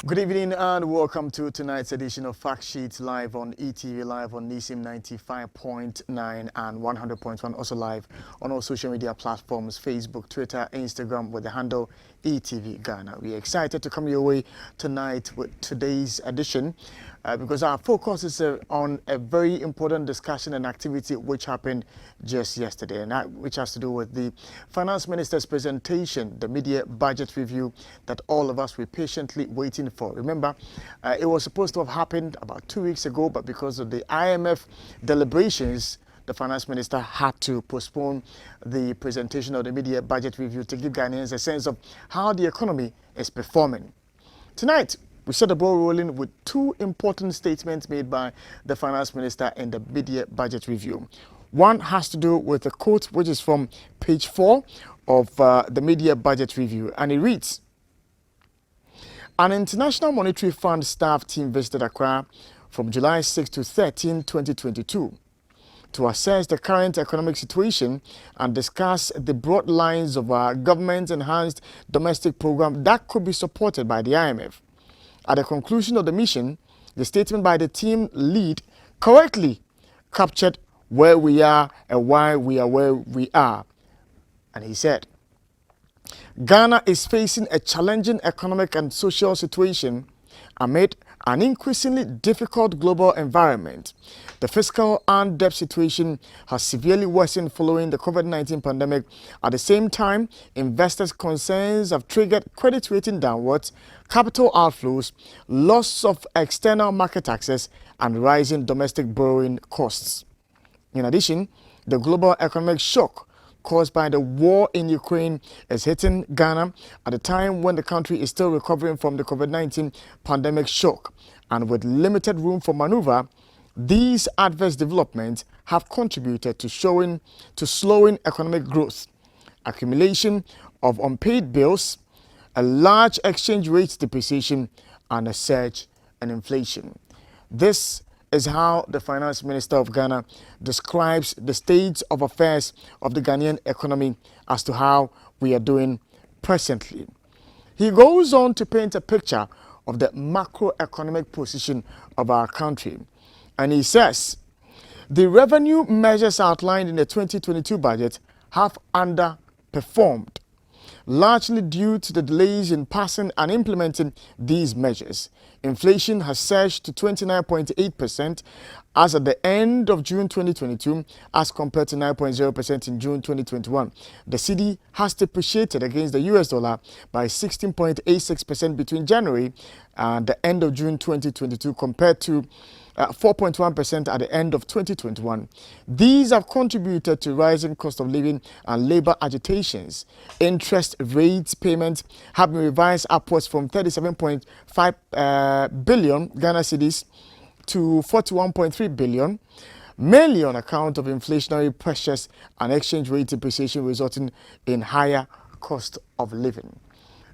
Good evening and welcome to tonight's edition of Fact Sheet live on ETV, live on NISIM 95.9 and 100.1, also live on all social media platforms, Facebook, Twitter, Instagram with the handle ETV Ghana. We are excited to come your way tonight with today's edition because our focus is on a very important discussion and activity which happened just yesterday, and that which has to do with the Finance Minister's presentation, the media budget review that all of us were patiently waiting for. Remember, it was supposed to have happened about 2 weeks ago, but because of the IMF deliberations, the Finance Minister had to postpone the presentation of the media budget review to give Ghanaians a sense of how the economy is performing. Tonight, we set the ball rolling with two important statements made by the Finance Minister in the media budget review. One has to do with a quote which is from page 4 of the media budget review, and it reads, "An International Monetary Fund staff team visited Accra from July 6 to 13, 2022 to assess the current economic situation and discuss the broad lines of our government's enhanced domestic program that could be supported by the IMF. At the conclusion of the mission, the statement by the team lead correctly captured where we are and why we are where we are." And he said, "Ghana is facing a challenging economic and social situation amid an increasingly difficult global environment. The fiscal and debt situation has severely worsened following the COVID-19 pandemic. At the same time, investors' concerns have triggered credit rating downwards, capital outflows, loss of external market access, and rising domestic borrowing costs. In addition, the global economic shock caused by the war in Ukraine is hitting Ghana at a time when the country is still recovering from the COVID-19 pandemic shock, and with limited room for maneuver, these adverse developments have contributed to slowing economic growth, accumulation of unpaid bills, a large exchange rate depreciation, and a surge in inflation." This is how the Finance Minister of Ghana describes the state of affairs of the Ghanaian economy as to how we are doing presently. He goes on to paint a picture of the macroeconomic position of our country. And he says, "The revenue measures outlined in the 2022 budget have underperformed, largely due to the delays in passing and implementing these measures. Inflation has surged to 29.8% as at the end of June 2022 as compared to 9.0% in June 2021. The cedi has depreciated against the US dollar by 16.86% between January and the end of June 2022 compared to 4.1% at the end of 2021. These have contributed to rising cost of living and labor agitations. Interest rates payments have been revised upwards from 37.5 billion Ghana cedis to 41.3 billion, mainly on account of inflationary pressures and exchange rate depreciation resulting in higher cost of living."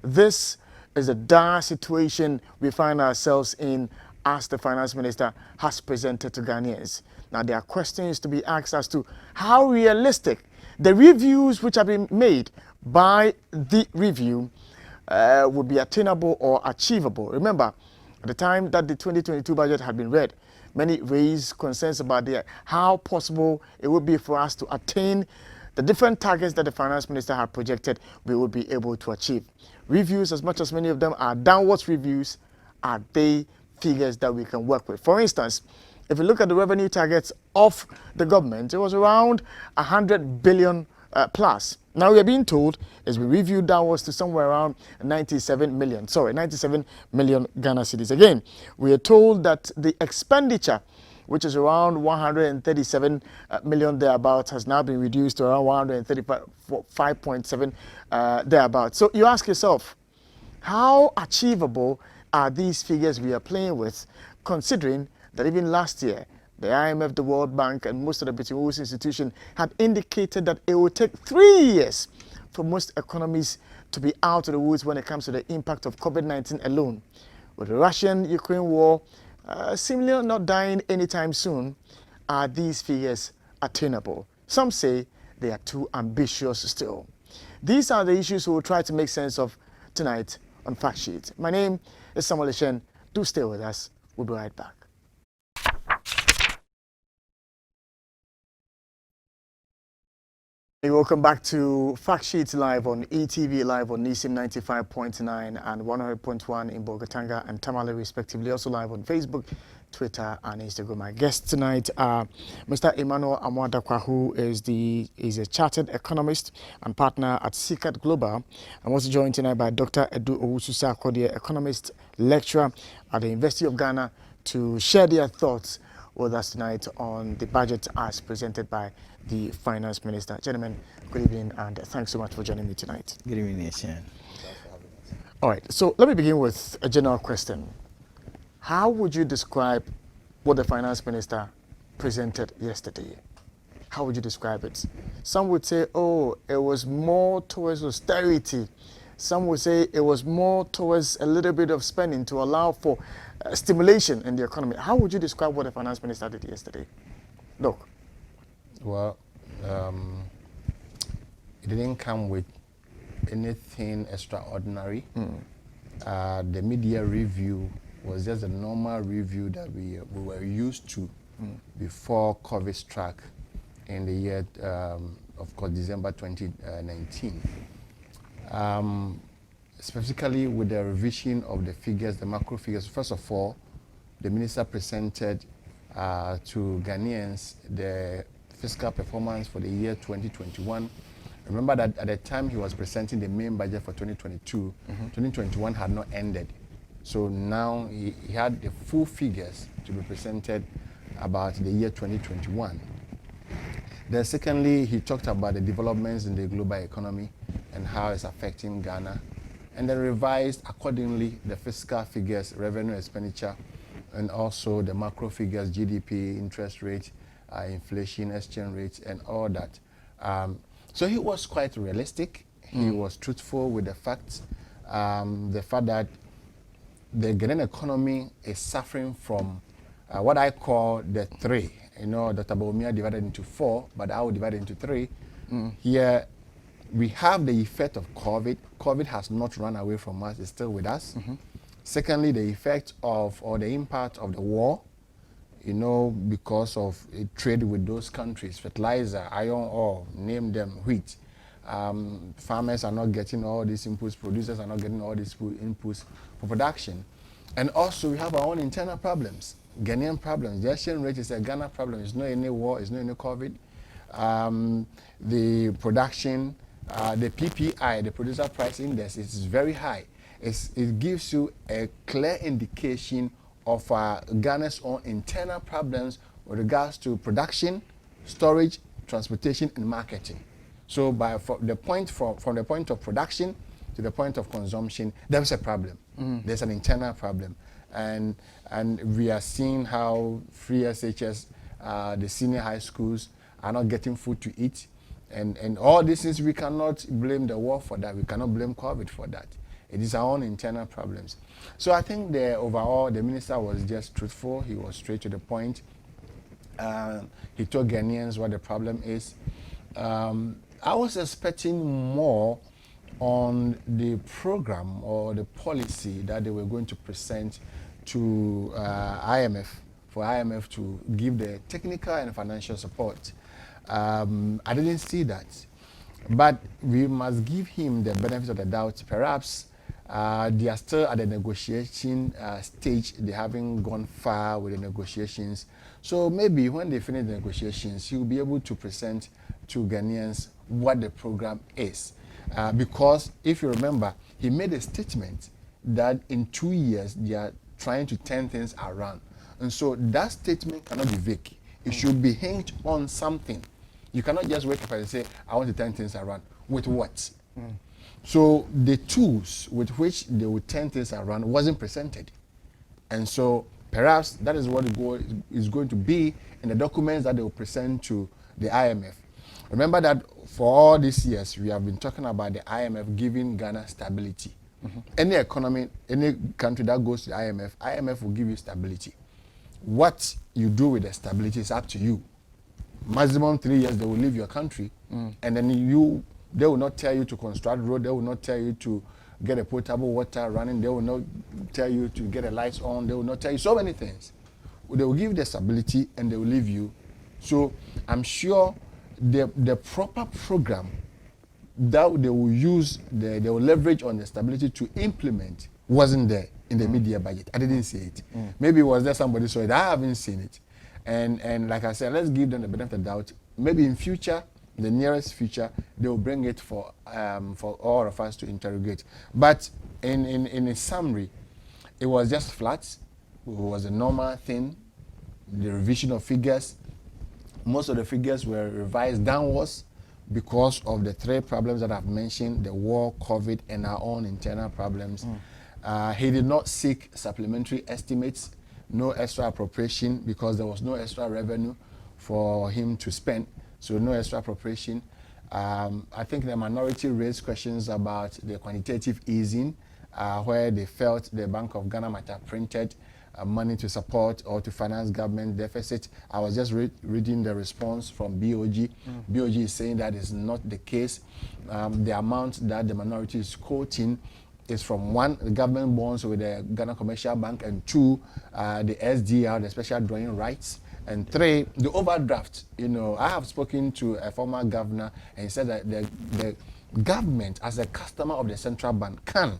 This is a dire situation we find ourselves in as the Finance Minister has presented to Ghanaians. Now, there are questions to be asked as to how realistic the reviews which have been made by the review would be attainable or achievable. Remember, at the time that the 2022 budget had been read, many raised concerns about how possible it would be for us to attain the different targets that the Finance Minister had projected we would be able to achieve. Reviews, as much as many of them are downwards reviews, are they figures that we can work with? For instance, if you look at the revenue targets of the government, it was around 100 billion plus. Now we are being told it's been reviewed downwards to somewhere around 97 million Ghana cedis. Again, we are told that the expenditure, which is around 137 million thereabouts, has now been reduced to around 135.7 thereabouts. So you ask yourself, how achievable are these figures we are playing with, considering that even last year, the IMF, the World Bank, and most of the Bretton Woods institutions had indicated that it would take 3 years for most economies to be out of the woods when it comes to the impact of COVID-19 alone. With the Russian-Ukraine war seemingly not dying anytime soon, are these figures attainable? Some say they are too ambitious still. These are the issues we will try to make sense of tonight on Fact Sheet. My name It's Samuel Eshen. Do stay with us. We'll be right back. Hey, welcome back to Fact Sheet Live on ETV Live on Nisim 95.9 and 100.1 in Bolgatanga and Tamale respectively. Also live on Facebook, Twitter and Instagram. My guest tonight, Mr. Emmanuel Amwadakwa, who is a chartered economist and partner at CCAT Global. I'm also joined tonight by Dr. Edu Owusu-Sarkodie, economist lecturer at the University of Ghana, to share their thoughts with us tonight on the budget as presented by the Finance Minister. Gentlemen, good evening and thanks so much for joining me tonight. Good evening, Nation. All right, so let me begin with a general question. How would you describe what the Finance Minister presented yesterday? How would you describe it? Some would say, oh, it was more towards austerity. Some would say it was more towards a little bit of spending to allow for stimulation in the economy. How would you describe what the Finance Minister did yesterday? Look. Well, it didn't come with anything extraordinary. The media review was just a normal review that we were used to before COVID struck in the year, of course, December 2019. Specifically with the revision of the figures, the macro figures. First of all, the minister presented to Ghanaians the fiscal performance for the year 2021. Remember that at the time he was presenting the main budget for 2022, 2021 had not ended. So now he had the full figures to be presented about the year 2021. Then secondly, he talked about the developments in the global economy and how it's affecting Ghana. And then revised accordingly the fiscal figures, revenue expenditure, and also the macro figures, GDP, interest rate, inflation, exchange rates, and all that. So he was quite realistic. He was truthful with the facts. The fact that the Ghanaian economy is suffering from what I call the three. You know, Dr. Bawumia divided into four, but I will divide it into three. Here, we have the effect of COVID. COVID has not run away from us, it's still with us. Secondly, the effect of, or the impact of the war, you know, because of trade with those countries, fertilizer, iron ore, name them, wheat. Farmers are not getting all these inputs, producers are not getting all these inputs for production. And also we have our own internal problems, Ghanaian problems. The exchange rate is a Ghana problem, it's not any war, it's not any COVID. The production, the PPI, the producer price index, is very high. It gives you a clear indication of Ghana's own internal problems with regards to production, storage, transportation, and marketing. So from the point of production to the point of consumption, there's a problem. There's an internal problem. And we are seeing how free SHS, the senior high schools, are not getting food to eat. And all this is, we cannot blame the war for that. We cannot blame COVID for that. It is our own internal problems. So I think overall, the minister was just truthful. He was straight to the point. He told Ghanaians what the problem is. I was expecting more on the program or the policy that they were going to present to IMF, for IMF to give the technical and financial support. I didn't see that. But we must give him the benefit of the doubt. Perhaps they are still at the negotiation stage. They haven't gone far with the negotiations. So maybe when they finish the negotiations, he will be able to present to Ghanaians what the program is. Because if you remember, he made a statement that in 2 years, they are trying to turn things around. And so that statement cannot be vague. It should be hinged on something. You cannot just wake up and say, I want to turn things around. With what? So the tools with which they would turn things around wasn't presented. And so perhaps that is what is going to be in the documents that they will present to the IMF. Remember that for all these years, we have been talking about the IMF giving Ghana stability. Any economy, any country that goes to the IMF will give you stability. What you do with the stability is up to you. Maximum 3 years, they will leave your country, and then they will not tell you to construct road, they will not tell you to get a potable water running. They will not tell you to get the lights on. They will not tell you so many things. They will give you the stability and they will leave you. So I'm sure the proper program that they will use, they will leverage on the stability to implement wasn't there in the media budget. I didn't see it. Maybe it was there, somebody saw it. I haven't seen it. And like I said, let's give them the benefit of the doubt. Maybe in future, the nearest future, they will bring it for all of us to interrogate. But in a summary, it was just flat. It was a normal thing. The revision of figures, most of the figures were revised downwards because of the three problems that I've mentioned: the war, COVID, and our own internal problems. He did not seek supplementary estimates, no extra appropriation, because there was no extra revenue for him to spend, so no extra appropriation. I think the minority raised questions about the quantitative easing, where they felt the Bank of Ghana might have printed money to support or to finance government deficit. I was just reading the response from BOG. BOG is saying that is not the case. The amount that the minority is quoting is from one, the government bonds with the Ghana Commercial Bank, and two, the SDR, the special drawing rights, and three, the overdraft. You know, I have spoken to a former governor and he said that the government, as a customer of the central bank, can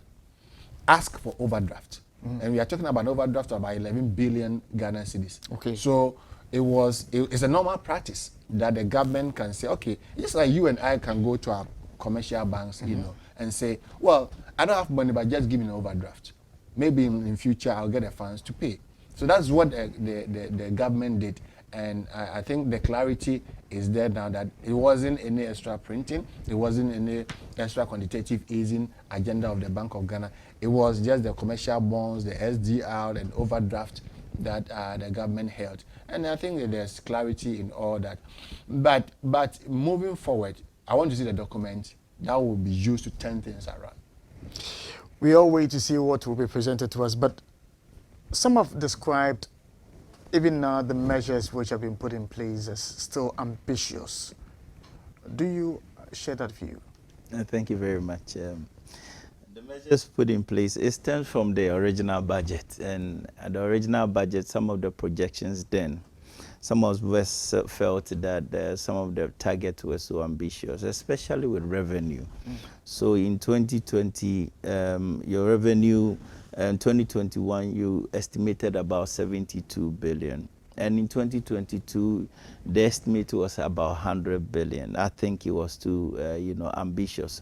ask for overdraft. And we are talking about overdraft of about 11 billion Ghana cedis. Okay. So it's a normal practice that the government can say, okay, just like you and I can go to our commercial banks, you know, and say, well, I don't have money, but just give me an overdraft. Maybe in future I'll get the funds to pay. So that's what the government did. And I think the clarity is there now that it wasn't any extra printing, it wasn't any extra quantitative easing agenda of the Bank of Ghana. It was just the commercial bonds, the SDR, and overdraft that the government held. And I think that there's clarity in all that. But moving forward, I want to see the document that will be used to turn things around. We all wait to see what will be presented to us, but some have described even now the measures which have been put in place as still ambitious. Do you share that view? Thank you very much. The measures put in place, it stems from the original budget. And at the original budget, some of the projections then, some of us felt that some of the targets were so ambitious, especially with revenue. So in 2020, your revenue, in 2021, you estimated about 72 billion. And in 2022, the estimate was about 100 billion. I think it was too, ambitious.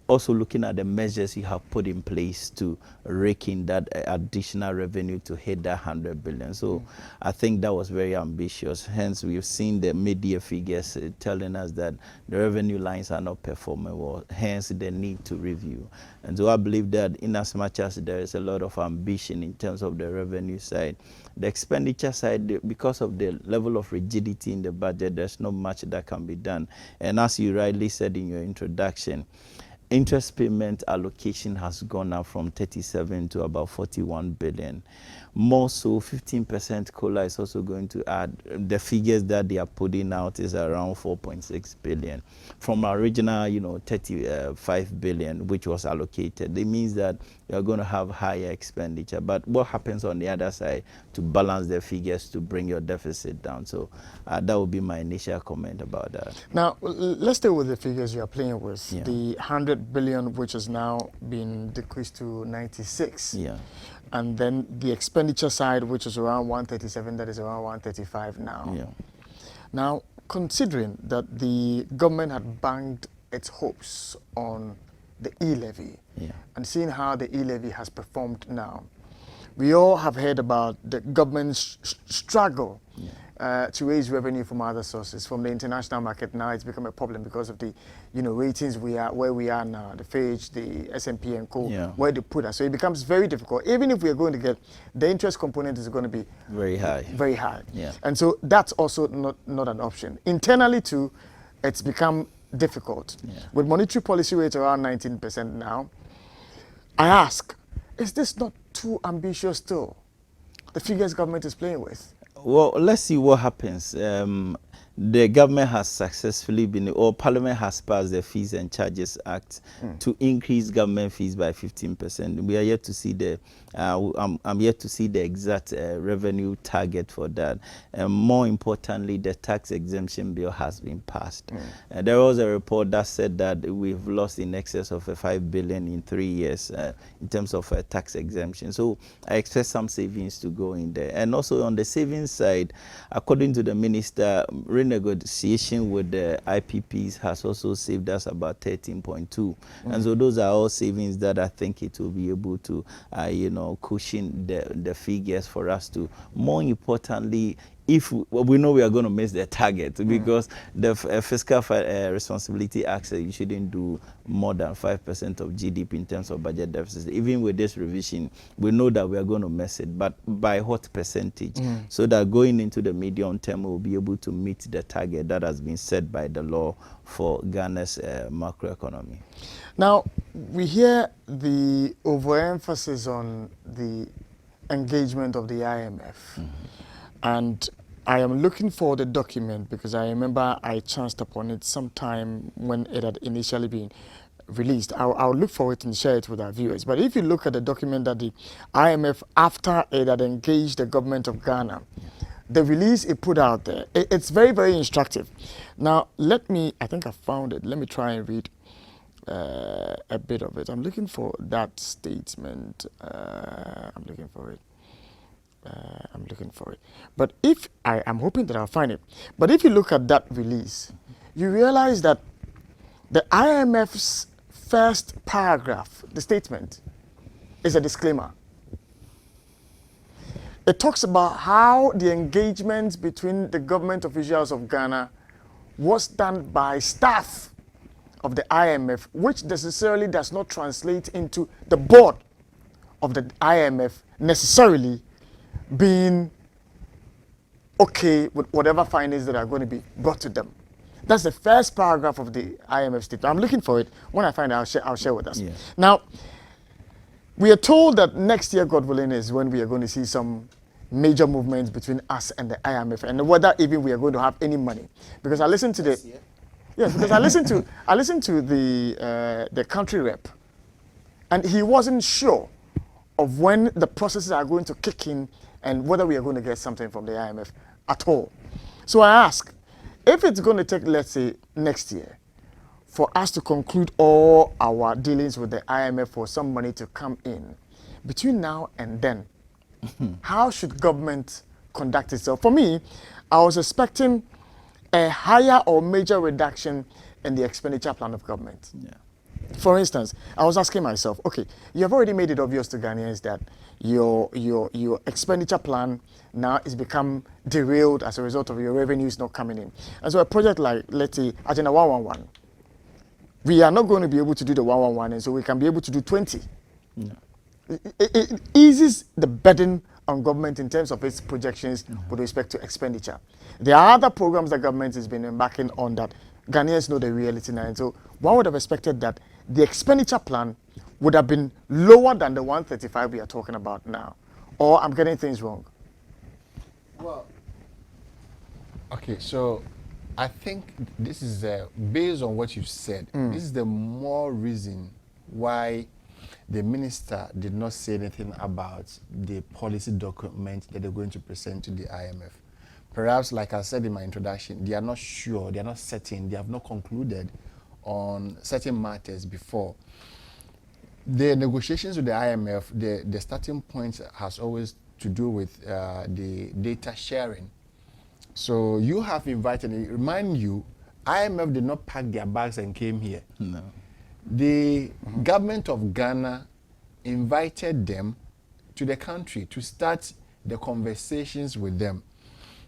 Also looking at the measures you have put in place to rake in that additional revenue to hit that 100 billion. So I think that was very ambitious. Hence, we've seen the media figures telling us that the revenue lines are not performing well. Hence, the need to review. And so I believe that in as much as there is a lot of ambition in terms of the revenue side, the expenditure side, because of the level of rigidity in the budget, there's not much that can be done. And as you rightly said in your introduction, interest payment allocation has gone up from 37 to about 41 billion. More so, 15% COLA is also going to add. The figures that they are putting out is around 4.6 billion. From original, 35 billion, which was allocated. It means that you're going to have higher expenditure. But what happens on the other side to balance the figures to bring your deficit down? So that would be my initial comment about that. Now, let's stay with the figures you are playing with. Yeah. The 100 billion, which has now been decreased to 96. Yeah. And then the expenditure side, which is around 137, that is around 135 now. Yeah. Now, considering that the government had banked its hopes on the e-levy, and seeing how the e-levy has performed now, we all have heard about the government's struggle to raise revenue from other sources, from the international market. Now it's become a problem because of the, ratings where we are now, the Fitch, the S&P and Co, where they put us. So it becomes very difficult. Even if we are going to get, the interest component is going to be very high. Very high. Yeah. And so that's also not an option. Internally too, it's become difficult. Yeah. With monetary policy rates around 19% now, I ask, is this not too ambitious still? The figures government is playing with? Well, let's see what happens. the government has successfully been, or Parliament has passed the Fees and Charges Act to increase government fees by 15%. We are yet to see the, I'm yet to see the exact revenue target for that. And more importantly, the tax exemption bill has been passed. There was a report that said that we've lost in excess of 5 billion in 3 years in terms of tax exemption. So I expect some savings to go in there. And also on the savings side, according to the minister, renegotiation with the IPPs has also saved us about 13.2. And so those are all savings that I think it will be able to, cushion the figures for us to, more importantly, if we know we are going to miss the target, because the Fiscal Responsibility Act says you shouldn't do more than 5% of GDP in terms of budget deficit. Even with this revision, we know that we are going to miss it, but by what percentage? So that going into the medium term, we'll be able to meet the target that has been set by the law for Ghana's macroeconomy. Now, we hear the overemphasis on the engagement of the IMF. And I am looking for the document because I remember I chanced upon it sometime when it had initially been released. I'll look for it and share it with our viewers. But if you look at the document that the IMF, after it had engaged the government of Ghana, the release it put out there, it's very, very instructive. Now, I think I found it. Let me try and read a bit of it. I'm looking for that statement. I'm looking for it. But if I'm hoping that I'll find it. But if you look at that release, you realize that the IMF's first paragraph, the statement, is a disclaimer. It talks about how the engagement between the government officials of Ghana was done by staff of the IMF, which necessarily does not translate into the board of the IMF necessarily being okay with whatever findings that are going to be brought to them. That's the first paragraph of the IMF statement. I'm looking for it. When I find it, I'll share with us. Yeah. Now, we are told that next year, God willing, is when we are going to see some major movements between us and the IMF, and whether even we are going to have any money. Because I listened to because I listened to the country rep, and he wasn't sure of when the processes are going to kick in and whether we are going to get something from the IMF at all. So I ask, if it's going to take, let's say, next year, for us to conclude all our dealings with the IMF for some money to come in, between now and then, how should government conduct itself? For me, I was expecting a higher or major reduction in the expenditure plan of government. Yeah. For instance, I was asking myself, okay, you have already made it obvious to Ghanaians that your expenditure plan now is become derailed as a result of your revenues not coming in. And so a project like, let's say, Agenda 111, we are not going to be able to do the 111, and so we can be able to do 20. No. It eases the burden on government in terms of its projections with respect to expenditure. There are other programs that government has been embarking on that Ghanaians know the reality now. And so one would have expected that the expenditure plan would have been lower than the 135 we are talking about now. Or I'm getting things wrong. Well, okay, so I think this is based on what you've said. This is the more reason why the minister did not say anything about the policy document that they're going to present to the IMF. Perhaps, like I said in my introduction, they are not sure, they are not certain, they have not concluded on certain matters before. The negotiations with the IMF, the starting point has always to do with the data sharing. So you have invited, remind you, IMF did not pack their bags and came here. No. The government of Ghana invited them to the country to start the conversations with them.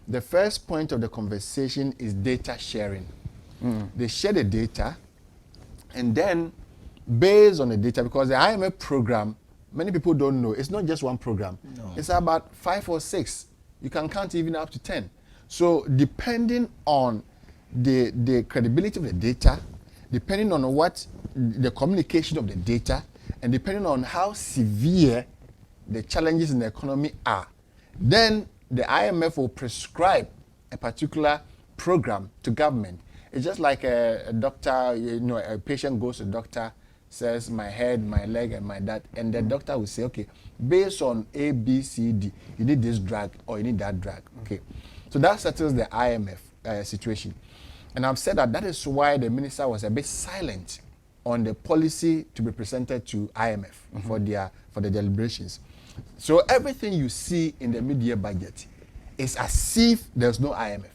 The first point of the conversation is data sharing. They share the data, and then based on the data, because the IMF program, many people don't know, it's not just one program. No. It's about 5 or 6. You can count even up to 10. So depending on the credibility of the data, depending on what the communication of the data, and depending on how severe the challenges in the economy are, then the IMF will prescribe a particular program to government. It's just like a doctor, you know, a patient goes to the doctor, says my head, my leg, and my that, and the doctor will say, okay, based on A, B, C, D, you need this drug or you need that drug. Okay, so that settles the IMF situation. And I've said that that is why the minister was a bit silent on the policy to be presented to IMF for the deliberations. So everything you see in the mid-year budget is as if there's no IMF.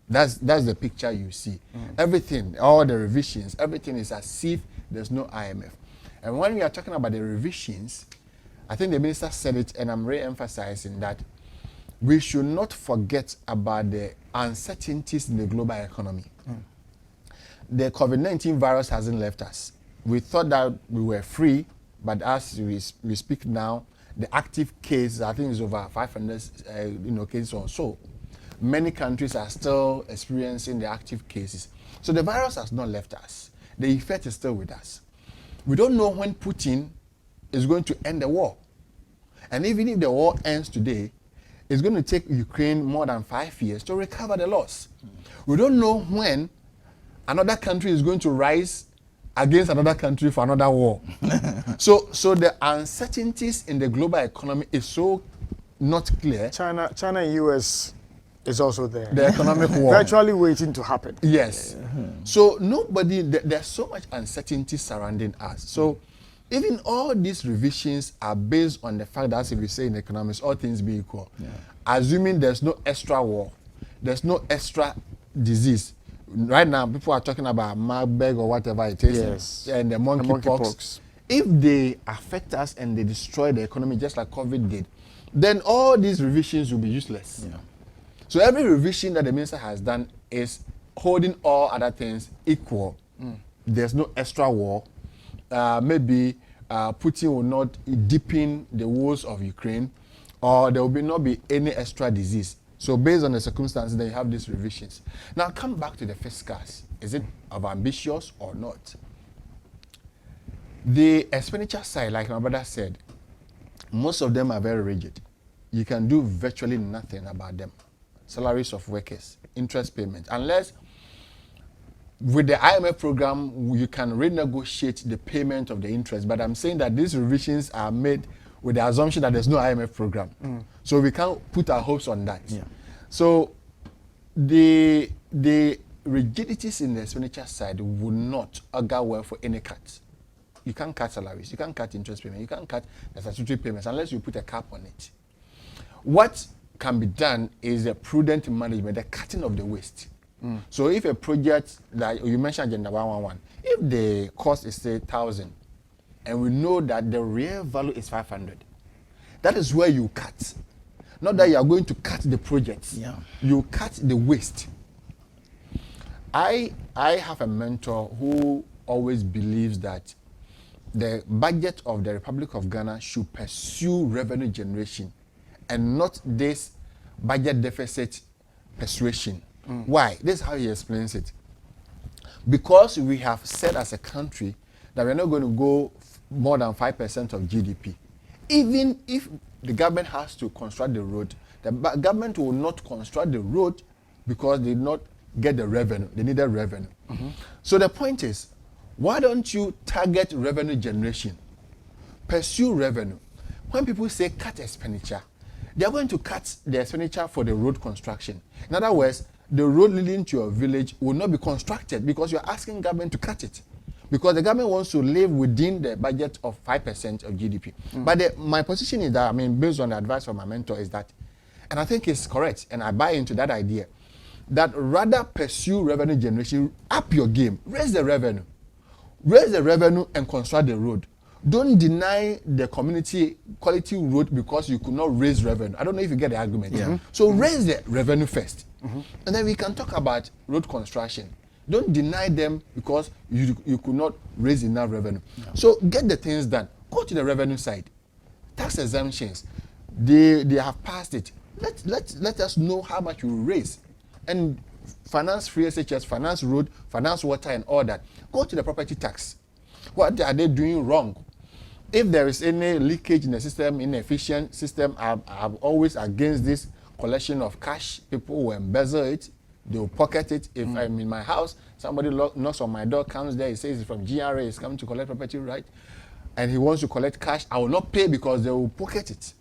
That's the picture you see. Everything, all the revisions, everything is as if there's no IMF. And when we are talking about the revisions, I think the minister said it, and I'm re-emphasizing that we should not forget about the uncertainties in the global economy. The COVID-19 virus hasn't left us. We thought that we were free, but as we speak now, the active case, I think, is over 500 cases or so. Many countries are still experiencing the active cases. So the virus has not left us. The effect is still with us. We don't know when Putin is going to end the war. And even if the war ends today, it's going to take Ukraine more than 5 years to recover the loss. We don't know when another country is going to rise against another country for another war. So the uncertainties in the global economy is so not clear. China and US is also there. The economic war. Virtually waiting to happen. Yes. So there's so much uncertainty surrounding us. So even all these revisions are based on the fact that, as we say in economics, all things being equal, assuming there's no extra war, there's no extra disease. Right now, people are talking about Marburg or whatever it is, and the monkeypox. If they affect us and they destroy the economy just like COVID did, then all these revisions will be useless. So every revision that the minister has done is holding all other things equal. There's no extra war. Maybe Putin will not deepen the woes of Ukraine, or there will not be any extra disease. So based on the circumstances, then you have these revisions. Now come back to the fiscals. Is it ambitious or not? The expenditure side, like my brother said, most of them are very rigid. You can do virtually nothing about them. Salaries of workers, interest payments, unless with the IMF program, you can renegotiate the payment of the interest. But I'm saying that these revisions are made with the assumption that there's no IMF program. So we can't put our hopes on that. So the rigidities in the expenditure side would not augur well for any cuts. You can't cut salaries, you can't cut interest payments, you can't cut the statutory payments unless you put a cap on it. What can be done is a prudent management, the cutting of the waste. So if a project, like you mentioned Agenda 111, if the cost is say 1,000, and we know that the real value is 500, that is where you cut. Not that you are going to cut the project. You cut the waste. I have a mentor who always believes that the budget of the Republic of Ghana should pursue revenue generation and not this budget deficit persuasion. Why? This is how he explains it. Because we have said as a country that we're not going to go more than 5% of GDP. Even if the government has to construct the road, the government will not construct the road because they did not get the revenue. They needed revenue. So the point is, why don't you target revenue generation? Pursue revenue. When people say cut expenditure, they are going to cut the expenditure for the road construction. In other words, the road leading to your village will not be constructed because you're asking government to cut it. Because the government wants to live within the budget of 5% of GDP. But my position is that, I mean, based on the advice from my mentor, is that, and I think it's correct, and I buy into that idea, that rather pursue revenue generation, up your game, raise the revenue. Raise the revenue and construct the road. Don't deny the community quality road because you could not raise revenue. I don't know if you get the argument. So raise the revenue first. And then we can talk about road construction. Don't deny them because you could not raise enough revenue. So get the things done. Go to the revenue side. Tax exemptions, they have passed it. Let us know how much you will raise. And finance free SHS, finance road, finance water and all that. Go to the property tax. What are they doing wrong? If there is any leakage in the system, inefficient system, I'm always against this collection of cash. People will embezzle it. They will pocket it. If I'm in my house, somebody knocks on my door, comes there, he says it's from GRA, he's coming to collect property right, and he wants to collect cash, I will not pay because they will pocket it.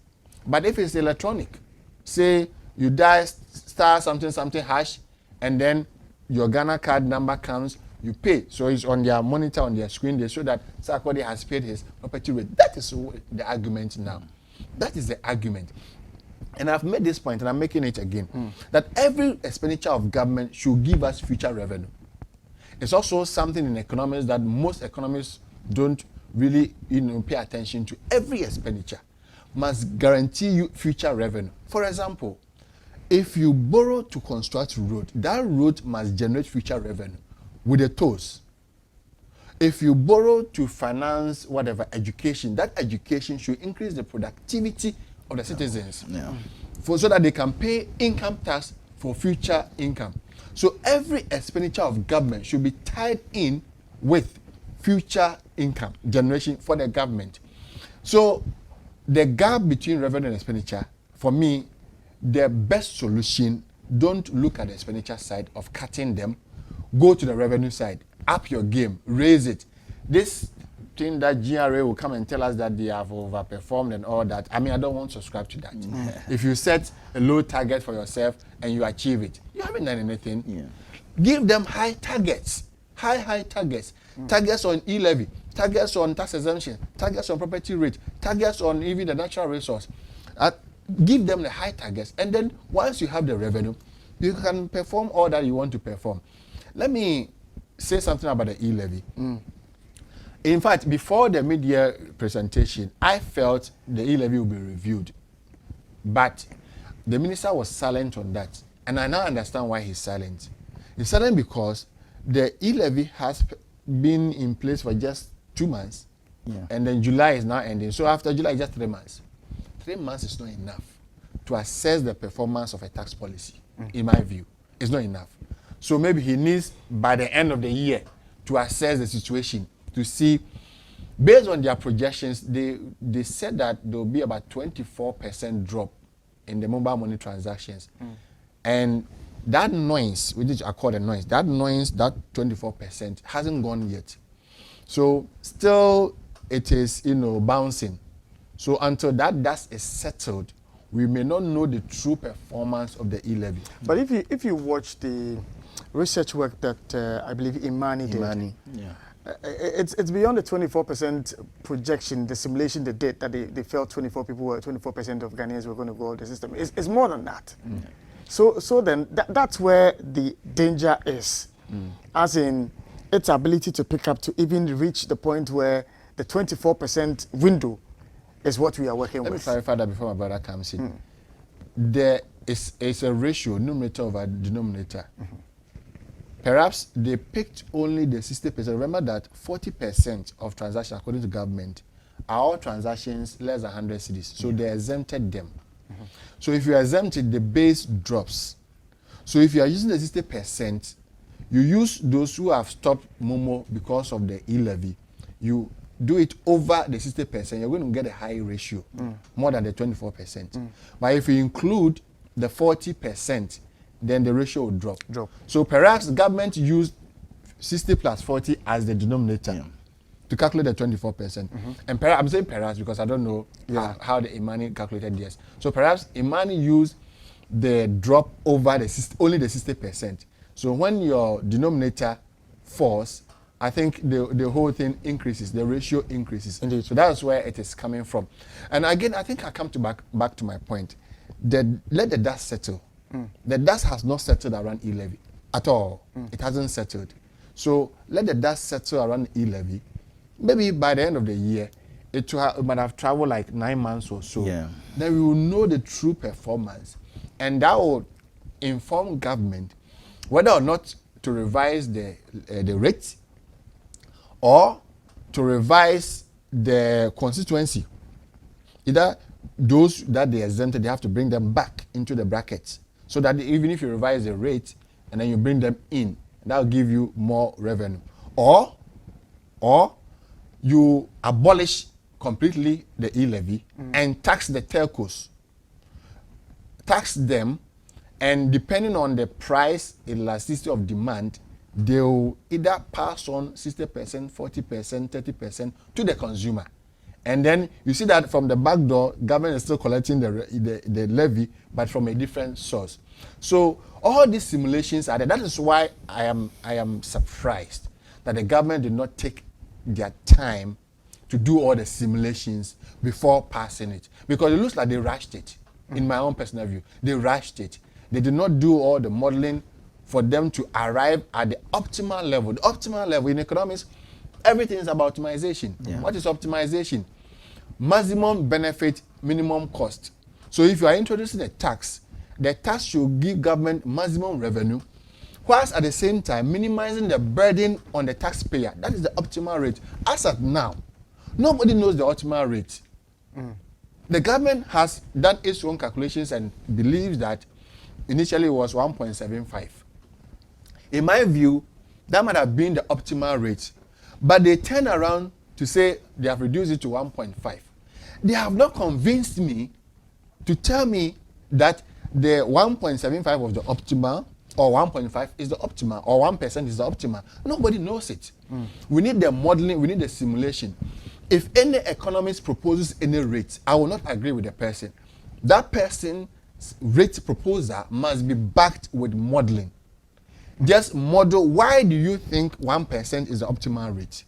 But if it's electronic, say you dial star something something hash, and then your Ghana card number comes, you pay. So it's on their monitor, on their screen, they show that Sarkodie has paid his property rate. That is the argument now. That is the argument. And I've made this point, and I'm making it again, that every expenditure of government should give us future revenue. It's also something in economics that most economists don't really pay attention to. Every expenditure must guarantee you future revenue. For example, if you borrow to construct a road, that road must generate future revenue with the tolls. If you borrow to finance whatever education, that education should increase the productivity of the citizens, so that they can pay income tax for future income. So every expenditure of government should be tied in with future income generation for the government. So the gap between revenue and expenditure, for me, the best solution, don't look at the expenditure side of cutting them, go to the revenue side, up your game, raise it. This thing that GRA will come and tell us that they have overperformed and all that, I mean, I don't want to subscribe to that. If you set a low target for yourself and you achieve it, you haven't done anything. Give them high targets, high targets. Targets on e-levy, targets on tax exemption, targets on property rate, targets on even the natural resource. Give them the high targets, and then once you have the revenue, you can perform all that you want to perform. Let me say something about the e-levy. In fact, before the mid-year presentation, I felt the e-levy would be reviewed, but the minister was silent on that, and I now understand why he's silent. He's silent because the e-levy has been in place for just 2 months, and then July is now ending. So after July, just 3 months. 3 months is not enough to assess the performance of a tax policy, in my view. It's not enough. So maybe he needs, by the end of the year, to assess the situation, to see, based on their projections, they said that there will be about 24% drop in the mobile money transactions. And that noise, which I call the noise, that 24% hasn't gone yet. So still it is, bouncing. So until that dust is settled, we may not know the true performance of the e-levy. But if you watch the research work that I believe Imani did, it's beyond the 24% projection, the simulation they did, that they felt 24% of Ghanaians were going to go out of the system. It's more than that. So then that's where the danger is, as in its ability to pick up to even reach the point where the 24% window is what we are working with. Let me clarify that before my brother comes in. There is a ratio, numerator over denominator. Perhaps they picked only the 60%. Remember that 40% of transactions, according to government, are all transactions less than 100 cedis. So they exempted them. So if you exempt it, the base drops. So if you are using the 60%, you use those who have stopped Momo because of the e-levy. You do it over the 60%, you're going to get a high ratio, more than the 24%. But if you include the 40%, then the ratio will drop. So perhaps the government used 60 plus 40 as the denominator to calculate the 24%. And perhaps, I'm saying perhaps because I don't know how the Imani calculated this. So perhaps Imani used the drop over only the 60%. So when your denominator falls, I think the whole thing increases, the ratio increases. Indeed. So that's where it is coming from. And again, I think I come back to my point. Let the dust settle. The dust has not settled around e-levy at all. It hasn't settled. So let the dust settle around e-levy. Maybe by the end of the year, it might have traveled like 9 months or so. Then we will know the true performance. And that will inform government whether or not to revise the rate or to revise the constituency. Either those that they exempted, they have to bring them back into the brackets, so that even if you revise the rate and then you bring them in, that will give you more revenue. Or you abolish completely the e-levy and tax the telcos. Tax them And depending on the price elasticity of demand, they'll either pass on 60%, 40%, 30% to the consumer. And then you see that from the back door, government is still collecting the levy, but from a different source. So all these simulations are there. That is why I am surprised that the government did not take their time to do all the simulations before passing it. Because it looks like they rushed it, in my own personal view. They rushed it. They did not do all the modeling for them to arrive at the optimal level. The optimal level in economics, everything is about optimization. Yeah. What is optimization? Maximum benefit, minimum cost. So if you are introducing a tax, the tax should give government maximum revenue, whilst at the same time minimizing the burden on the taxpayer. That is the optimal rate. As at now, nobody knows the optimal rate. The government has done its own calculations and believes that initially it was 1.75. In my view, that might have been the optimal rate. But they turn around to say they have reduced it to 1.5. They have not convinced me to tell me that the 1.75 of the optimal or 1.5 is the optimal or 1% is the optimal. Nobody knows it. We need the modeling, we need the simulation. If any economist proposes any rate, I will not agree with the person. That person's rate proposal must be backed with modeling. Just model, why do you think 1% is the optimal rate?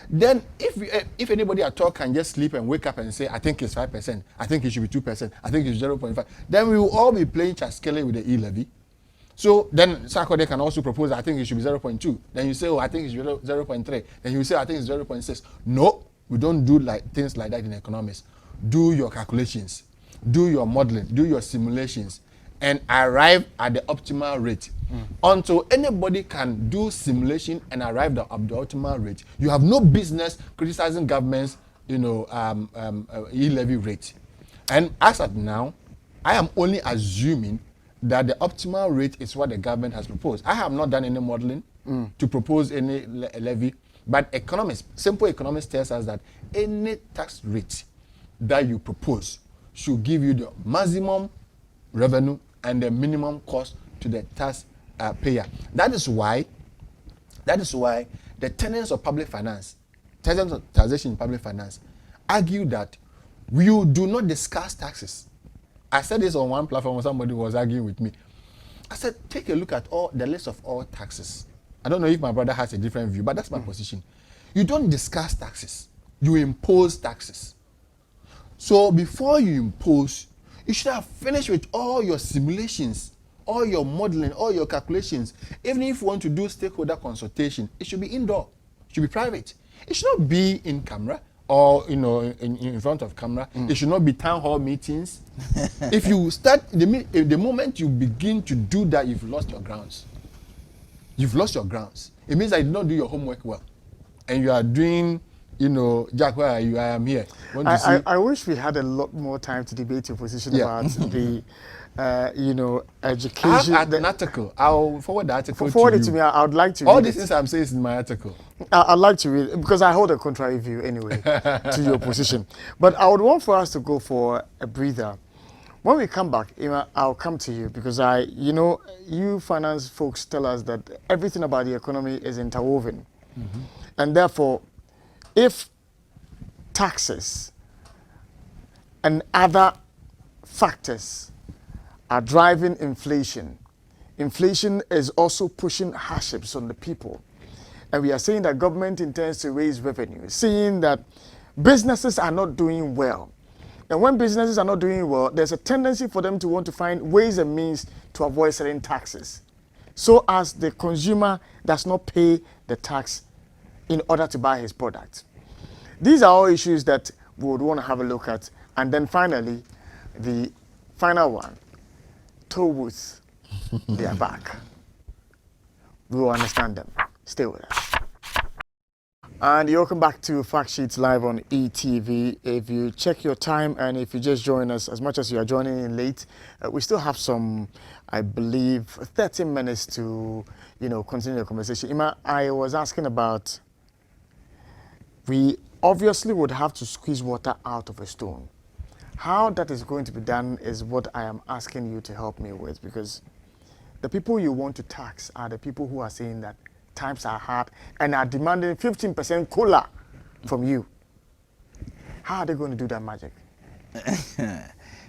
Then if anybody at all can just sleep and wake up and say, I think it's 5%, I think it should be 2%, I think it's 0.5, then we will all be playing Chaskele with the E-levy. So then Sarkodie can also propose, I think it should be 0.2. Then you say, oh, I think it's 0.3. Then you say, I think it's 0.6. No, we don't do things like that in economics. Do your calculations, do your modeling, do your simulations, and arrive at the optimal rate. Until anybody can do simulation and arrive at the optimal rate, you have no business criticizing government's, e-levy rate. And as of now, I am only assuming that the optimal rate is what the government has proposed. I have not done any modeling to propose any levy, but economists, simple economics tells us that any tax rate that you propose should give you the maximum revenue and the minimum cost to the tax payer. That is why the tenets of public finance, tenets of taxation in public finance, argue that we do not discuss taxes. I said this on one platform when somebody was arguing with me. I said, take a look at all the list of all taxes. I don't know if my brother has a different view, but that's my position. You don't discuss taxes. You impose taxes. So before you impose, you should have finished with all your simulations, all your modeling, all your calculations. Even if you want to do stakeholder consultation, it should be indoor, it should be private. It should not be in camera or in front of camera. It should not be town hall meetings. If you start, the moment you begin to do that, you've lost your grounds. You've lost your grounds. It means that you did not do your homework well. And you are doing, Jack, where are you? I am here. I wish we had a lot more time to debate your position about the, education. I have an article. I'll forward the article Forward to it you. to me. I would like to All read these it. things I'm saying is in my article. I'd like to read it because I hold a contrary view anyway to your position. But I would want for us to go for a breather. When we come back, I'll come to you because you finance folks tell us that everything about the economy is interwoven. And therefore, if taxes and other factors are driving inflation, inflation is also pushing hardships on the people. And we are saying that government intends to raise revenue, seeing that businesses are not doing well. And when businesses are not doing well, there's a tendency for them to want to find ways and means to avoid certain taxes, so as the consumer does not pay the tax in order to buy his product. These are all issues that we would want to have a look at. And then finally, the final one, toll booths, they are back. We will understand them. Stay with us. And welcome back to Fact Sheets Live on ETV. If you check your time and if you just join us, as much as you are joining in late, we still have some, I believe, 30 minutes to, continue the conversation. Ima, I was asking about, we obviously would have to squeeze water out of a stone. How that is going to be done is what I am asking you to help me with, because the people you want to tax are the people who are saying that times are hard and are demanding 15% COLA from you. How are they going to do that magic?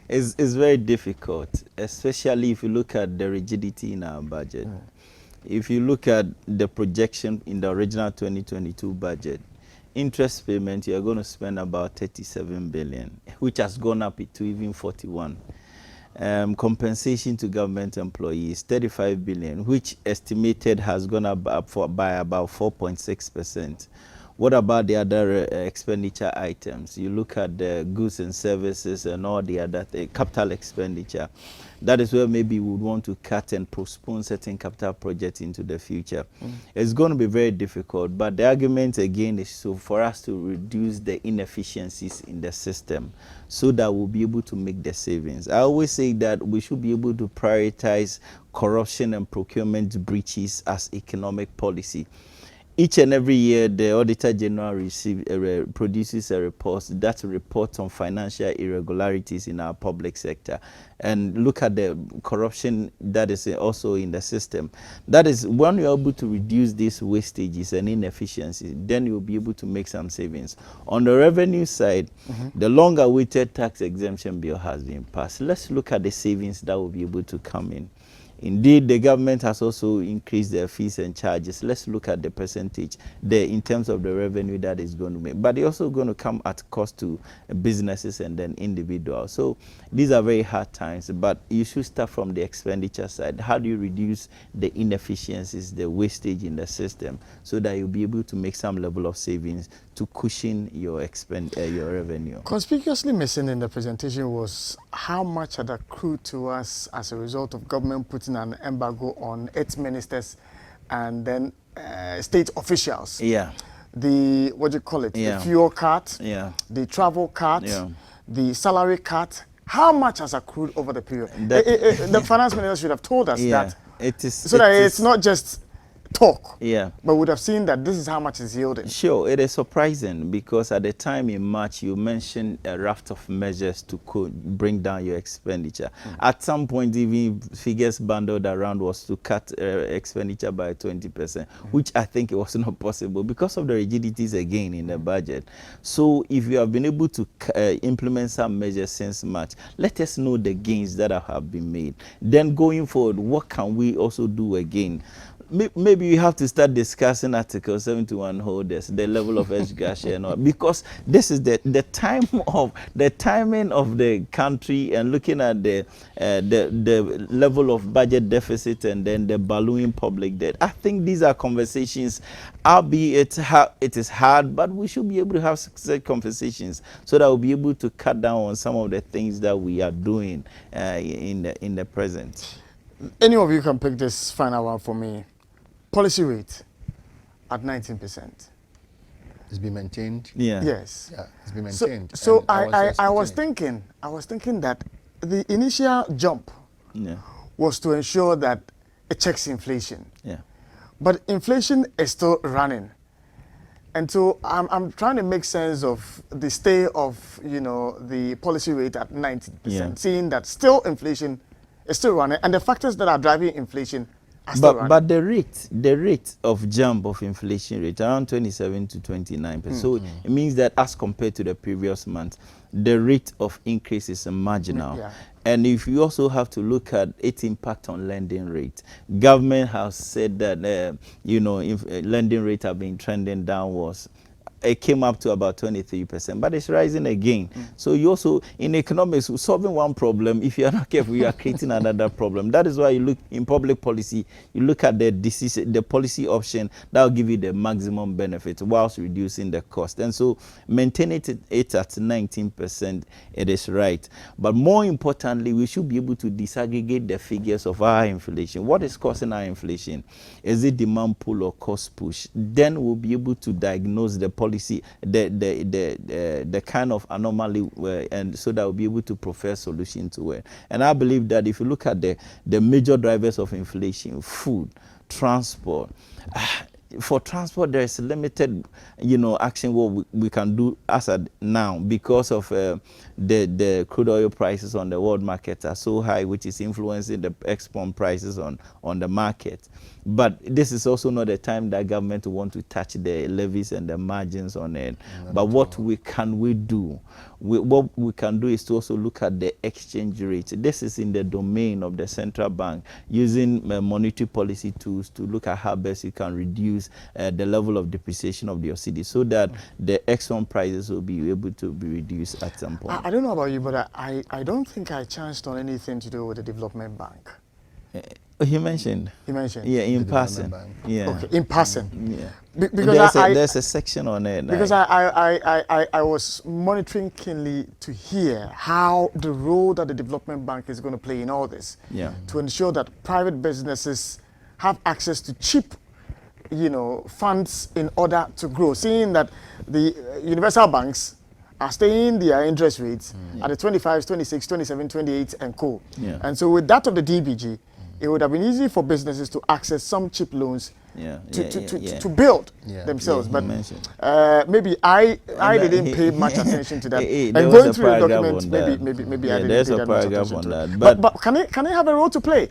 It's very difficult, especially if you look at the rigidity in our budget. If you look at the projection in the original 2022 budget, interest payment, you're going to spend about 37 billion, which has gone up to even 41. Compensation to government employees, 35 billion, which estimated has gone up by about 4.6%. What about the other expenditure items? You look at the goods and services and all the other capital expenditure. That is where maybe we would want to cut and postpone certain capital projects into the future. It's going to be very difficult, but the argument again is so for us to reduce the inefficiencies in the system so that we'll be able to make the savings. I always say that we should be able to prioritize corruption and procurement breaches as economic policy. Each and every year, the Auditor General produces a report that reports on financial irregularities in our public sector and look at the corruption that is also in the system. That is, when you're able to reduce these wastages and inefficiencies, then you'll be able to make some savings. On the revenue side, the long-awaited tax exemption bill has been passed. Let's look at the savings that will be able to come in. Indeed, the government has also increased their fees and charges. Let's look at the percentage there in terms of the revenue that is going to make. But they're also going to come at cost to businesses and then individuals. So these are very hard times, but you should start from the expenditure side. How do you reduce the inefficiencies, the wastage in the system, so that you'll be able to make some level of savings to cushion your revenue? Conspicuously missing in the presentation was how much had accrued to us as a result of government putting an embargo on its ministers and then state officials. Yeah. The, what do you call it? Yeah. The fuel cut, Yeah. the travel cut, Yeah. the salary cut. How much has accrued over the period? The finance minister should have told us that. It is, so that it's not just talk. Yeah. But would have seen that this is how much is yielding. Sure, it is surprising because at the time in March, you mentioned a raft of measures to bring down your expenditure. At some point, even figures bandied around was to cut expenditure by 20%, which I think it was not possible because of the rigidities again in the budget. So if you have been able to implement some measures since March, let us know the gains that have been made. Then going forward, what can we also do again? Maybe you have to start discussing Article 71 holders, the level of education, because this is the timing of the country and looking at the level of budget deficit and then the ballooning public debt. I think these are conversations, albeit it is hard, but we should be able to have success conversations so that we'll be able to cut down on some of the things that we are doing in the present. Any of you can pick this final one for me. Policy rate at 19%. It's been maintained. Yeah. Yes. Yeah, it's been maintained. So I was thinking that the initial jump was to ensure that it checks inflation. Yeah. But inflation is still running. And so I'm trying to make sense of the stay of, the policy rate at 19%, seeing that still inflation is still running and the factors that are driving inflation are still running. But the rate of jump of inflation rate around 27 to 29%. So it means that as compared to the previous month, the rate of increase is marginal. Yeah. And if you also have to look at its impact on lending rate, government has said that if lending rate have been trending downwards. It came up to about 23%, but it's rising again. So you also, in economics, solving one problem, if you are not careful, you are creating another problem. That is why you look in public policy, you look at the policy option that will give you the maximum benefit whilst reducing the cost. And so maintaining it at 19%, it is right. But more importantly, we should be able to disaggregate the figures of our inflation. What is causing our inflation? Is it demand pull or cost push? Then we'll be able to diagnose the policy, the kind of anomaly, and so that we'll be able to prefer solution to it. And I believe that if you look at the major drivers of inflation, food, transport, for transport, there is limited, action what we can do as of now because of the crude oil prices on the world market are so high, which is influencing the export prices on the market. But this is also not the time that government will want to touch the levies and the margins on it. But what we do? What we can do is to also look at the exchange rate. This is in the domain of the central bank, using monetary policy tools to look at how best you can reduce the level of depreciation of your city so that the export prices will be able to be reduced at some point. I don't know about you, but I don't think I chanced on anything to do with the development bank. He mentioned. Yeah, in passing. Yeah. Okay, in passing. Yeah. Because there's a section on it. Because I was monitoring keenly to hear how the role that the development bank is going to play in all this. Yeah. To ensure that private businesses have access to cheap, funds in order to grow. Seeing that the universal banks are staying their interest rates at the 25, 26, 27, 28 and co. Yeah. And so with that of the DBG, it would have been easy for businesses to access some cheap loans to build themselves. But maybe I didn't pay much attention to that. And going through the documents, maybe I didn't pay that much attention to that. But can it have a role to play?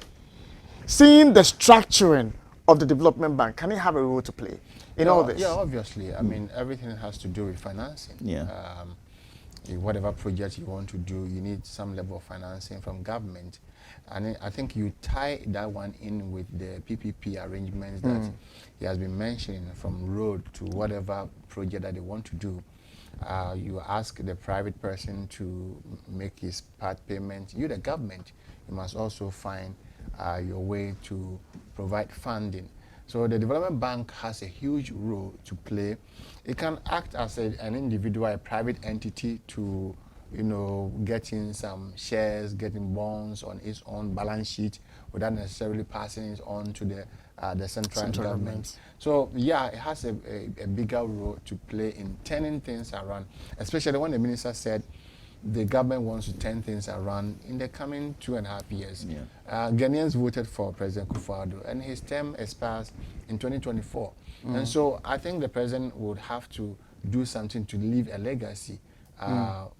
Seeing the structuring of the development bank, can it have a role to play in all this? Yeah, obviously. I mean, everything has to do with financing. Yeah. Whatever project you want to do, you need some level of financing from government. And I think you tie that one in with the PPP arrangements that he has been mentioning, from road to whatever project that they want to do. You ask the private person to make his part payment. You, the government, you must also find your way to provide funding. So the development bank has a huge role to play. It can act as an individual, a private entity to getting some shares, getting bonds on its own balance sheet without necessarily passing it on to the central government. So yeah, it has a bigger role to play in turning things around, especially when the minister said the government wants to turn things around in the coming 2.5 years. Yeah. Ghanaians voted for President Kufuor, and his term expires in 2024. And so I think the president would have to do something to leave a legacy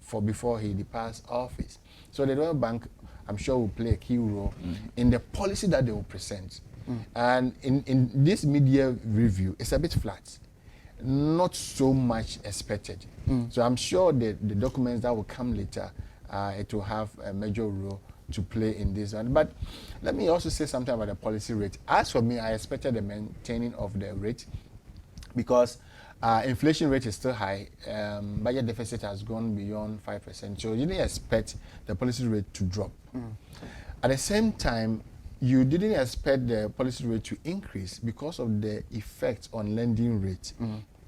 for before he departs office. So the Development Bank, I'm sure, will play a key role in the policy that they will present. And in this media review, it's a bit flat. Not so much expected. So I'm sure the documents that will come later, it will have a major role to play in this one. But let me also say something about the policy rate. As for me, I expected the maintaining of the rate because inflation rate is still high. Budget deficit has gone beyond 5%. So you didn't expect the policy rate to drop. At the same time, you didn't expect the policy rate to increase because of the effect on lending rate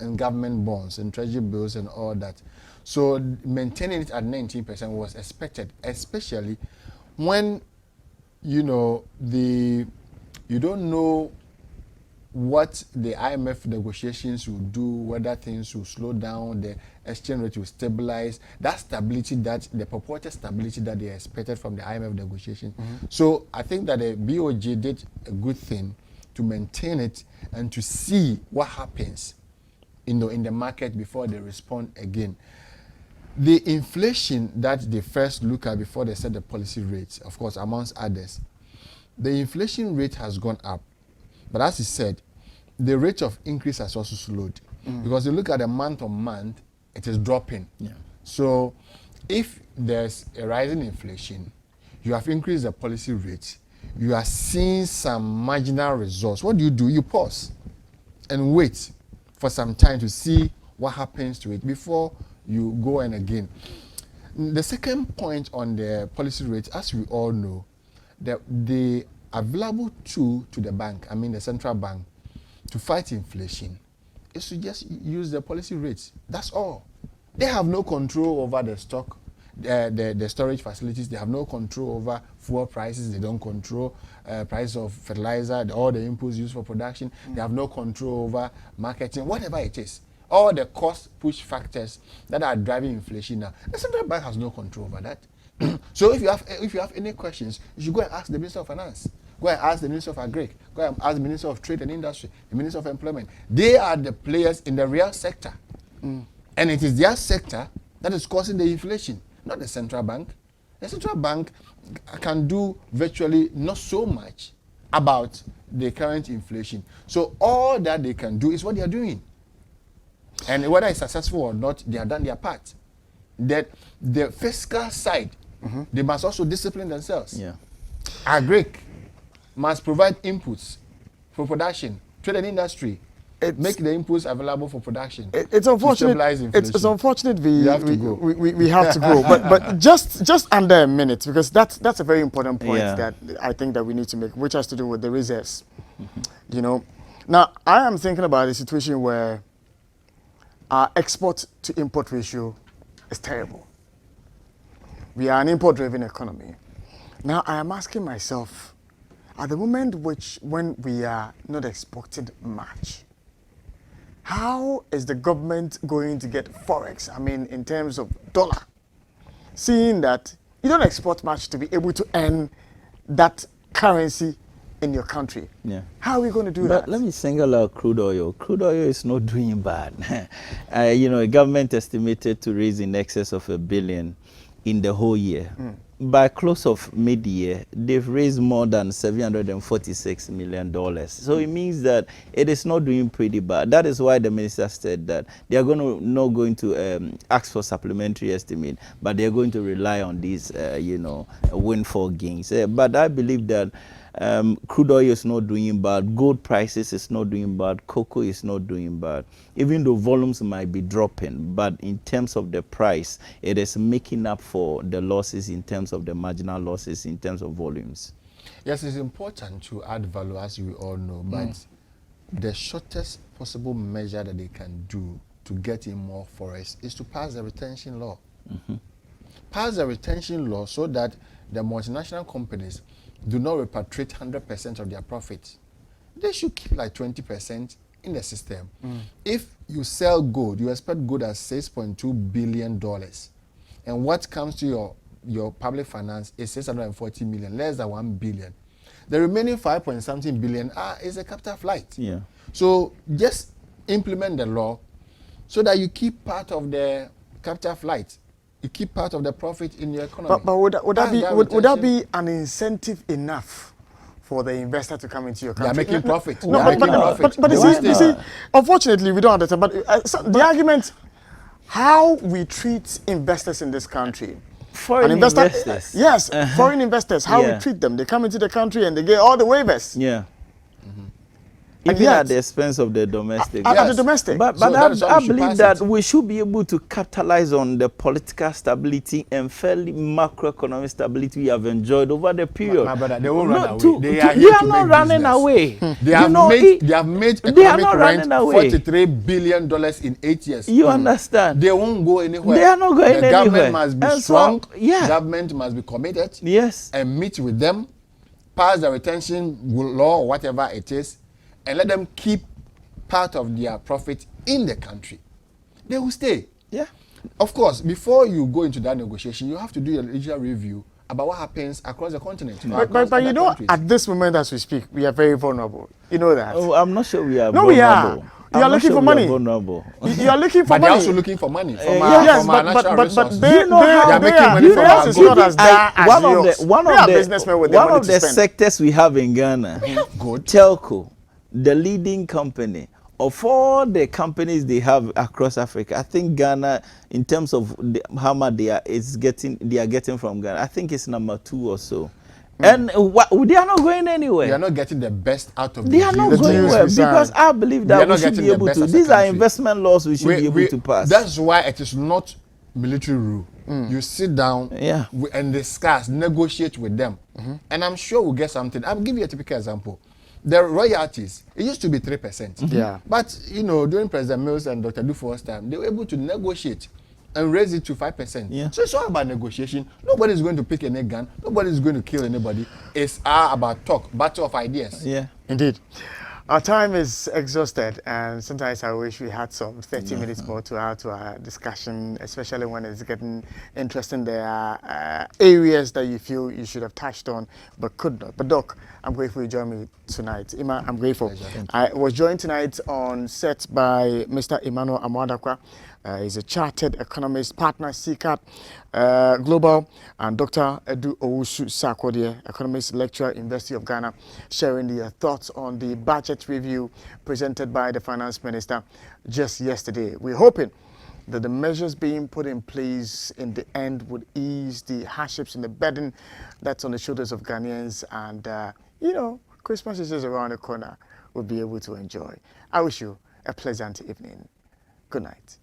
and government bonds and treasury bills and all that. So maintaining it at 19% was expected, especially when you don't know what the IMF negotiations will do, whether things will slow down, the exchange rate will stabilize, that stability, that the purported stability that they expected from the IMF negotiation. So I think that the BOJ did a good thing to maintain it and to see what happens in the market before they respond again. The inflation that they first look at before they set the policy rates, of course, amongst others, the inflation rate has gone up. But as he said, the rate of increase has also slowed. Because you look at the month-on-month, it is dropping. Yeah. So if there's a rising inflation, you have increased the policy rate, you are seeing some marginal results. What do? You pause and wait for some time to see what happens to it before you go and again. The second point on the policy rate, as we all know, the available tool to the bank, I mean the central bank, to fight inflation is to just use the policy rates. That's all. They have no control over the stock, the storage facilities. They have no control over fuel prices. They don't control price of fertilizer, all the inputs used for production. They have no control over marketing, whatever it is. All the cost push factors that are driving inflation now. The central bank has no control over that. So if you have any questions, you should go and ask the Minister of Finance. Go and ask the Minister of Agri. Go and ask the Minister of Trade and Industry, the Minister of Employment. They are the players in the real sector. And it is their sector that is causing the inflation, not the central bank. The central bank can do virtually not so much about the current inflation. So all that they can do is what they are doing. And whether it's successful or not, they have done their part. That the fiscal side, they must also discipline themselves. Yeah. Agric must provide inputs for production. Trade and industry make the inputs available for production. It's unfortunate. It's unfortunate we have to go. But just under a minute, because that's a very important point that I think that we need to make, which has to do with the reserves. You know, now I am thinking about a situation where our export to import ratio is terrible. We are an import-driven economy. Now I am asking myself, at the moment when we are not exporting much, how is the government going to get forex? I mean, in terms of dollar, seeing that you don't export much to be able to earn that currency in your country. Yeah. How are we going to do that? Let me single out crude oil. Crude oil is not doing bad. You know, the government estimated to raise in excess of $1 billion in the whole year. By close of mid-year, they've raised more than $746 million. So it means that it is not doing pretty bad. That is why the minister said that they are not going to ask for supplementary estimate, but they are going to rely on these, you know, windfall gains. But I believe that crude oil is not doing bad, gold prices is not doing bad, cocoa is not doing bad. Even though volumes might be dropping, but in terms of the price, it is making up for the losses in terms of the marginal losses in terms of volumes. Yes, it's important to add value, as we all know, but the shortest possible measure that they can do to get in more forests is to pass the retention law. Pass the retention law so that the multinational companies do not repatriate 100% of their profits. They should keep like 20% in the system. If you sell gold, you expect gold at $6.2 billion. And what comes to your public finance is 640 million, less than 1 billion. The remaining 5.something billion is a capital flight. Yeah. So just implement the law so that you keep part of the capital flight. You keep part of the profit in your economy. But would that be an incentive enough for the investor to come into your country? They are making profit. But you see, unfortunately, we don't understand. But so the argument, how we treat investors in this country. Foreign investors. Yes, foreign investors, how we treat them. They come into the country and they get all the waivers. Yeah. Even at the expense of the domestic. At the domestic. But so I believe that we should be able to capitalize on the political stability and fairly macroeconomic stability we have enjoyed over the period. My brother, they won't run away. They are not running away. They have made economic rent $43 billion in 8 years. You understand? They won't go anywhere. They are not going anywhere. The government must be strong. Government must be committed. Yes. And meet with them, pass the retention law or whatever it is, and let them keep part of their profit in the country. They will stay. Yeah. Of course, before you go into that negotiation, you have to do a legal review about what happens across the continent. But you know, countries. At this moment as we speak, we are very vulnerable. You know that. Oh, I'm not sure we are vulnerable. No, we are. You are looking for money. You are looking for money. But they're also looking for money from yes, our natural resources. They are making money from our gold. Not as dire as yours. One of the sectors we have in Ghana, telco, the leading company of all the companies they have across Africa. I think Ghana, in terms of how much they are getting from Ghana, I think it's number 2 or so. And they are not going anywhere. They are not getting the best out of They are not going anywhere because I believe that we should be able to. These are investment laws we should be able to pass. That's why it is not military rule. You sit down and discuss, negotiate with them. And I'm sure we'll get something. I'll give you a typical example. The royalties, it used to be 3%. Yeah. But, you know, during President Mills and Dr. Dufour's time, they were able to negotiate and raise it to 5%. Yeah. So it's all about negotiation. Nobody is going to pick any gun. Nobody is going to kill anybody. It's all about talk, battle of ideas. Yeah. Indeed. Our time is exhausted, and sometimes I wish we had some 30 minutes more to add to our discussion, especially when it's getting interesting. There are areas that you feel you should have touched on but could not. But Doc, I'm grateful you joined me tonight. Ima, I'm grateful. I was joined tonight on set by Mr. Emmanuel Amwadakwa. He's a chartered economist, partner CCAP Global, and Dr. Edu Owusu Sarkodie, economist lecturer, University of Ghana, sharing their thoughts on the budget review presented by the finance minister just yesterday. We're hoping that the measures being put in place in the end would ease the hardships and the burden that's on the shoulders of Ghanaians, and you know, Christmas is just around the corner. We'll be able to enjoy. I wish you a pleasant evening. Good night.